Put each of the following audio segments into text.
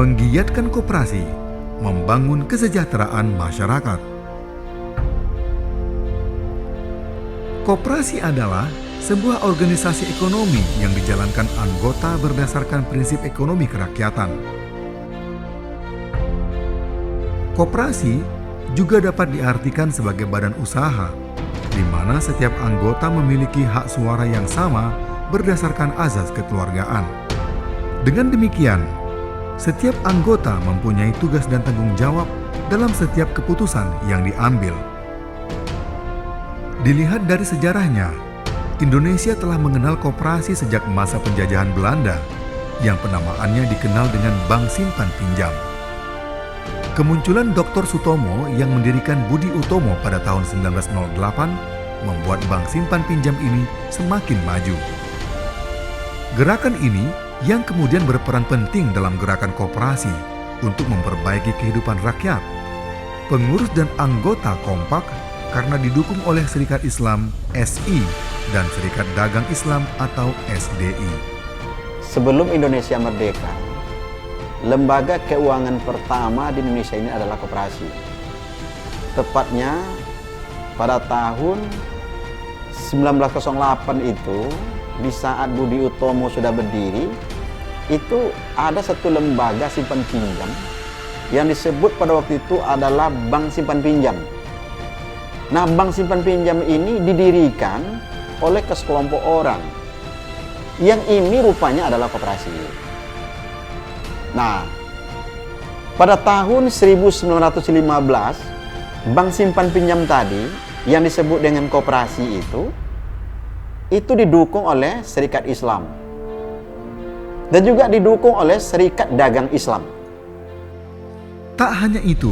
Menggiatkan koperasi, membangun kesejahteraan masyarakat. Koperasi adalah sebuah organisasi ekonomi yang dijalankan anggota berdasarkan prinsip ekonomi kerakyatan. Koperasi juga dapat diartikan sebagai badan usaha, di mana setiap anggota memiliki hak suara yang sama berdasarkan azas kekeluargaan. Dengan demikian, setiap anggota mempunyai tugas dan tanggung jawab dalam setiap keputusan yang diambil. Dilihat dari sejarahnya, Indonesia telah mengenal koperasi sejak masa penjajahan Belanda, yang penamaannya dikenal dengan Bank Simpan Pinjam. Kemunculan Dr. Sutomo yang mendirikan Budi Utomo pada tahun 1908 membuat Bank Simpan Pinjam ini semakin maju. Gerakan ini yang kemudian berperan penting dalam gerakan koperasi untuk memperbaiki kehidupan rakyat. Pengurus dan anggota kompak karena didukung oleh Serikat Islam SI dan Serikat Dagang Islam atau SDI. Sebelum Indonesia merdeka, lembaga keuangan pertama di Indonesia ini adalah koperasi. Tepatnya pada tahun 1908 itu, di saat Budi Utomo sudah berdiri, itu ada satu lembaga simpan pinjam yang disebut pada waktu itu adalah Bank Simpan Pinjam. Nah, Bank Simpan Pinjam ini didirikan oleh sekelompok orang yang ini rupanya adalah koperasi. Nah, pada tahun 1915, Bank Simpan Pinjam tadi yang disebut dengan koperasi itu didukung oleh Serikat Islam dan juga didukung oleh Serikat Dagang Islam. Tak hanya itu,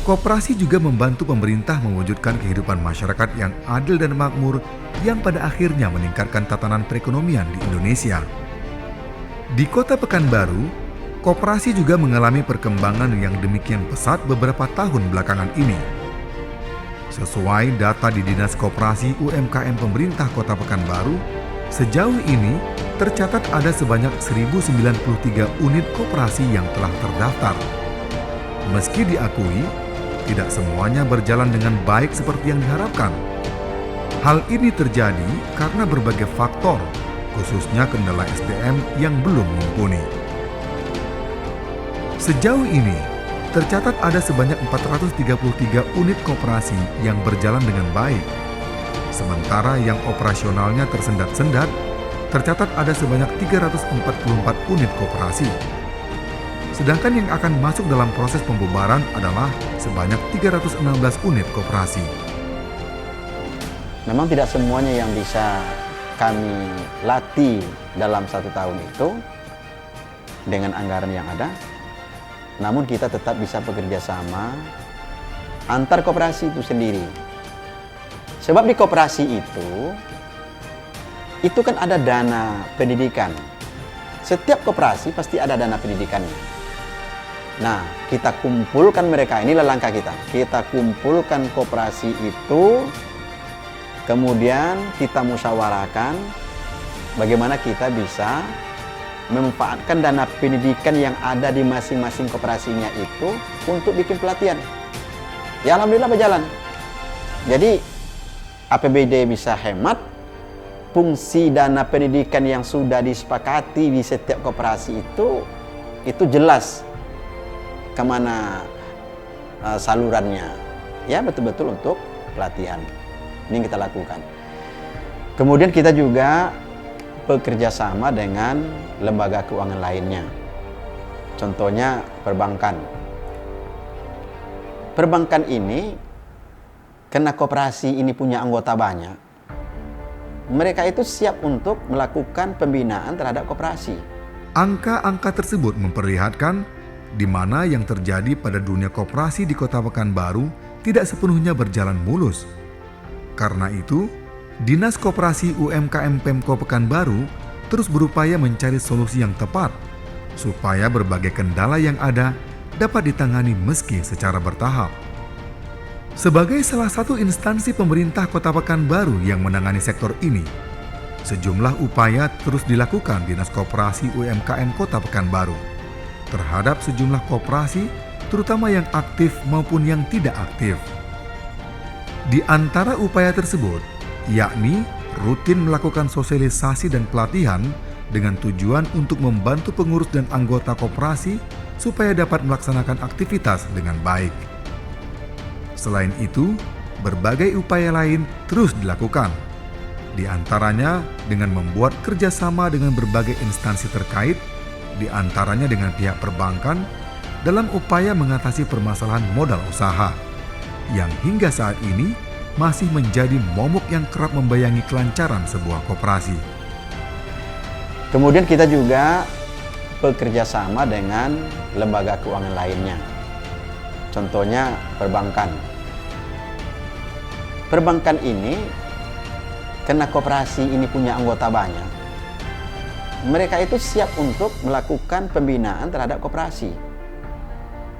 koperasi juga membantu pemerintah mewujudkan kehidupan masyarakat yang adil dan makmur yang pada akhirnya meningkatkan tatanan perekonomian di Indonesia. Di Kota Pekanbaru, koperasi juga mengalami perkembangan yang demikian pesat beberapa tahun belakangan ini. Sesuai data di Dinas Koperasi UMKM Pemerintah Kota Pekanbaru, sejauh ini tercatat ada sebanyak 1.093 unit koperasi yang telah terdaftar. Meski diakui, tidak semuanya berjalan dengan baik seperti yang diharapkan. Hal ini terjadi karena berbagai faktor, khususnya kendala SDM yang belum mumpuni. Sejauh ini, tercatat ada sebanyak 433 unit koperasi yang berjalan dengan baik. Sementara yang operasionalnya tersendat-sendat, tercatat ada sebanyak 344 unit koperasi. Sedangkan yang akan masuk dalam proses pembubaran adalah sebanyak 316 unit koperasi. Memang tidak semuanya yang bisa kami latih dalam 1 tahun itu dengan anggaran yang ada, namun kita tetap bisa bekerja sama antar koperasi itu sendiri. Sebab di koperasi itu kan ada dana pendidikan. Setiap koperasi pasti ada dana pendidikannya. Nah, kita kumpulkan mereka, inilah langkah kita. Kita kumpulkan koperasi itu, kemudian kita musyawarahkan bagaimana kita bisa memanfaatkan dana pendidikan yang ada di masing-masing koperasinya itu untuk bikin pelatihan. Ya, alhamdulillah berjalan. Jadi APBD bisa hemat, fungsi dana pendidikan yang sudah disepakati di setiap koperasi itu jelas kemana salurannya. Ya, betul-betul untuk pelatihan. Ini yang kita lakukan. Kemudian kita juga bekerja sama dengan lembaga keuangan lainnya. Contohnya perbankan. Perbankan ini, karena koperasi ini punya anggota banyak, mereka itu siap untuk melakukan pembinaan terhadap koperasi. Angka-angka tersebut memperlihatkan di mana yang terjadi pada dunia koperasi di Kota Pekanbaru tidak sepenuhnya berjalan mulus. Karena itu, Dinas Koperasi UMKM Pemko Pekanbaru terus berupaya mencari solusi yang tepat supaya berbagai kendala yang ada dapat ditangani meski secara bertahap. Sebagai salah satu instansi pemerintah Kota Pekanbaru yang menangani sektor ini, sejumlah upaya terus dilakukan Dinas Koperasi UMKM Kota Pekanbaru. terhadap sejumlah koperasi, terutama yang aktif maupun yang tidak aktif. Di antara upaya tersebut, yakni rutin melakukan sosialisasi dan pelatihan dengan tujuan untuk membantu pengurus dan anggota koperasi supaya dapat melaksanakan aktivitas dengan baik. Selain itu, berbagai upaya lain terus dilakukan, di antaranya dengan membuat kerjasama dengan berbagai instansi terkait, di antaranya dengan pihak perbankan, dalam upaya mengatasi permasalahan modal usaha, yang hingga saat ini masih menjadi momok yang kerap membayangi kelancaran sebuah koperasi. Kemudian kita juga bekerja sama dengan lembaga keuangan lainnya. Contohnya perbankan. Perbankan ini, karena koperasi ini punya anggota banyak, mereka itu siap untuk melakukan pembinaan terhadap koperasi.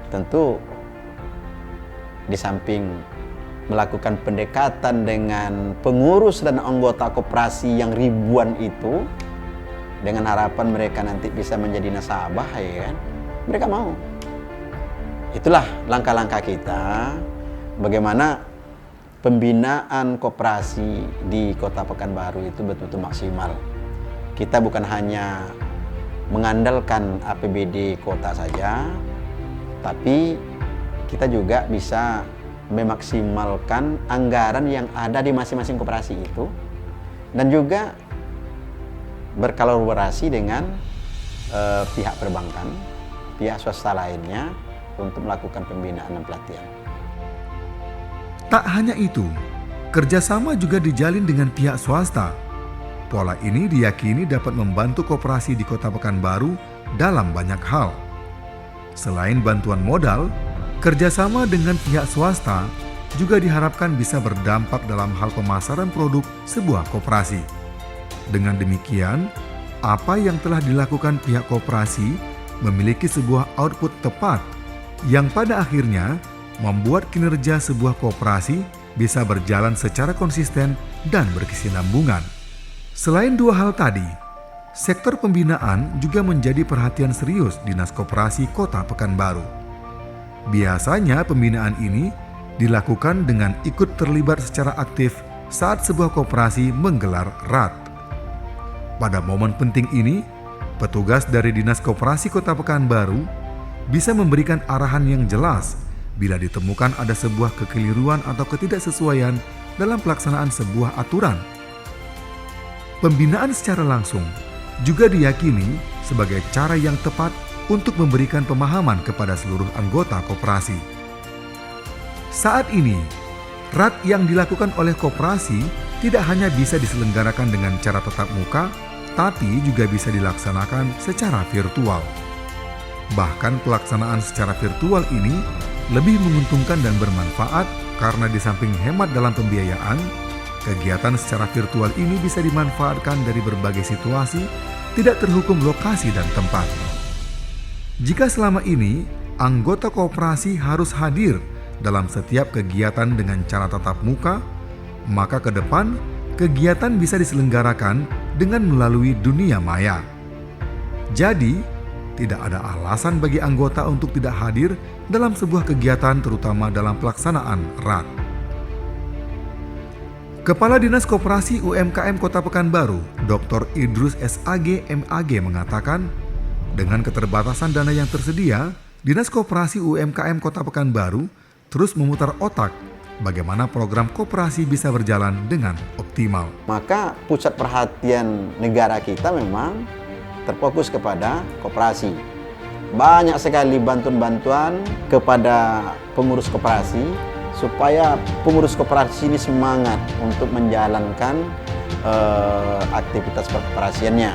Tentu di samping melakukan pendekatan dengan pengurus dan anggota koperasi yang ribuan itu, dengan harapan mereka nanti bisa menjadi nasabah, ya kan? Mereka mau. Itulah langkah-langkah kita bagaimana pembinaan koperasi di Kota Pekanbaru itu betul-betul maksimal. Kita bukan hanya mengandalkan APBD kota saja, tapi kita juga bisa memaksimalkan anggaran yang ada di masing-masing koperasi itu, dan juga berkolaborasi dengan pihak perbankan, pihak swasta lainnya untuk melakukan pembinaan dan pelatihan. Tak hanya itu, kerjasama juga dijalin dengan pihak swasta. Pola ini diyakini dapat membantu koperasi di Kota Pekanbaru dalam banyak hal. Selain bantuan modal, kerjasama dengan pihak swasta juga diharapkan bisa berdampak dalam hal pemasaran produk sebuah koperasi. Dengan demikian, apa yang telah dilakukan pihak koperasi memiliki sebuah output tepat yang pada akhirnya membuat kinerja sebuah koperasi bisa berjalan secara konsisten dan berkesinambungan. Selain dua hal tadi, sektor pembinaan juga menjadi perhatian serius Dinas Koperasi Kota Pekanbaru. Biasanya pembinaan ini dilakukan dengan ikut terlibat secara aktif saat sebuah koperasi menggelar RAT. Pada momen penting ini, petugas dari Dinas Koperasi Kota Pekanbaru bisa memberikan arahan yang jelas bila ditemukan ada sebuah kekeliruan atau ketidaksesuaian dalam pelaksanaan sebuah aturan. Pembinaan secara langsung juga diyakini sebagai cara yang tepat untuk memberikan pemahaman kepada seluruh anggota koperasi. Saat ini, RAT yang dilakukan oleh koperasi tidak hanya bisa diselenggarakan dengan cara tatap muka, tapi juga bisa dilaksanakan secara virtual. Bahkan pelaksanaan secara virtual ini lebih menguntungkan dan bermanfaat karena di samping hemat dalam pembiayaan, kegiatan secara virtual ini bisa dimanfaatkan dari berbagai situasi, tidak terhukum lokasi dan tempat. Jika selama ini anggota koperasi harus hadir dalam setiap kegiatan dengan cara tatap muka, maka ke depan kegiatan bisa diselenggarakan dengan melalui dunia maya. Jadi, tidak ada alasan bagi anggota untuk tidak hadir dalam sebuah kegiatan, terutama dalam pelaksanaan RAT. Kepala Dinas Koperasi UMKM Kota Pekanbaru, Dr. Idrus SAG MAG mengatakan, dengan keterbatasan dana yang tersedia, Dinas Koperasi UMKM Kota Pekanbaru terus memutar otak bagaimana program koperasi bisa berjalan dengan optimal. Maka pusat perhatian negara kita memang terfokus kepada koperasi. Banyak sekali bantuan-bantuan kepada pengurus koperasi supaya pengurus koperasi ini semangat untuk menjalankan aktivitas koperasiannya.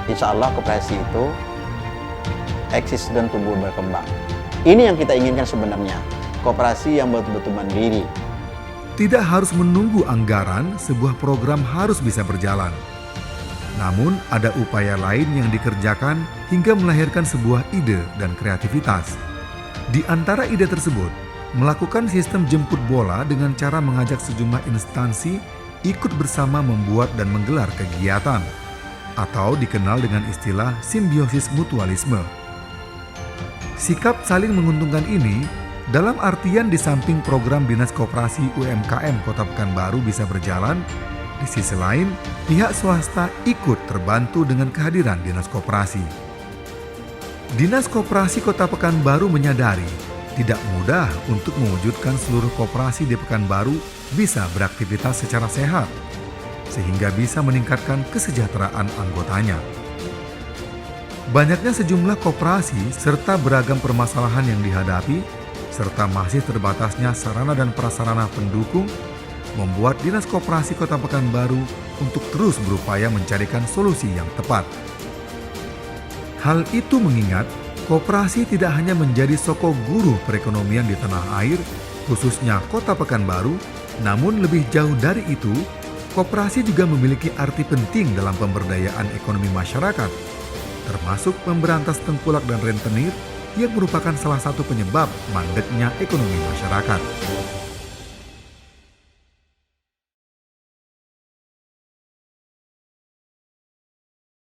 Insya Allah koperasi itu eksis dan tumbuh berkembang. Ini yang kita inginkan sebenarnya, koperasi yang betul-betul mandiri. Tidak harus menunggu anggaran, sebuah program harus bisa berjalan. Namun ada upaya lain yang dikerjakan hingga melahirkan sebuah ide dan kreativitas. Di antara ide tersebut, melakukan sistem jemput bola dengan cara mengajak sejumlah instansi ikut bersama membuat dan menggelar kegiatan, atau dikenal dengan istilah simbiosis mutualisme. Sikap saling menguntungkan ini dalam artian di samping program Dinas Koperasi UMKM Kota Pekanbaru bisa berjalan, di sisi lain pihak swasta ikut terbantu dengan kehadiran Dinas Koperasi. Dinas Koperasi Kota Pekanbaru menyadari tidak mudah untuk mewujudkan seluruh koperasi di Pekanbaru bisa beraktivitas secara sehat, sehingga bisa meningkatkan kesejahteraan anggotanya. Banyaknya sejumlah koperasi serta beragam permasalahan yang dihadapi, serta masih terbatasnya sarana dan prasarana pendukung, membuat Dinas Koperasi Kota Pekanbaru untuk terus berupaya mencarikan solusi yang tepat. Hal itu mengingat koperasi tidak hanya menjadi soko guru perekonomian di tanah air, khususnya Kota Pekanbaru, namun lebih jauh dari itu, koperasi juga memiliki arti penting dalam pemberdayaan ekonomi masyarakat, termasuk memberantas tengkulak dan rentenir yang merupakan salah satu penyebab mandeknya ekonomi masyarakat.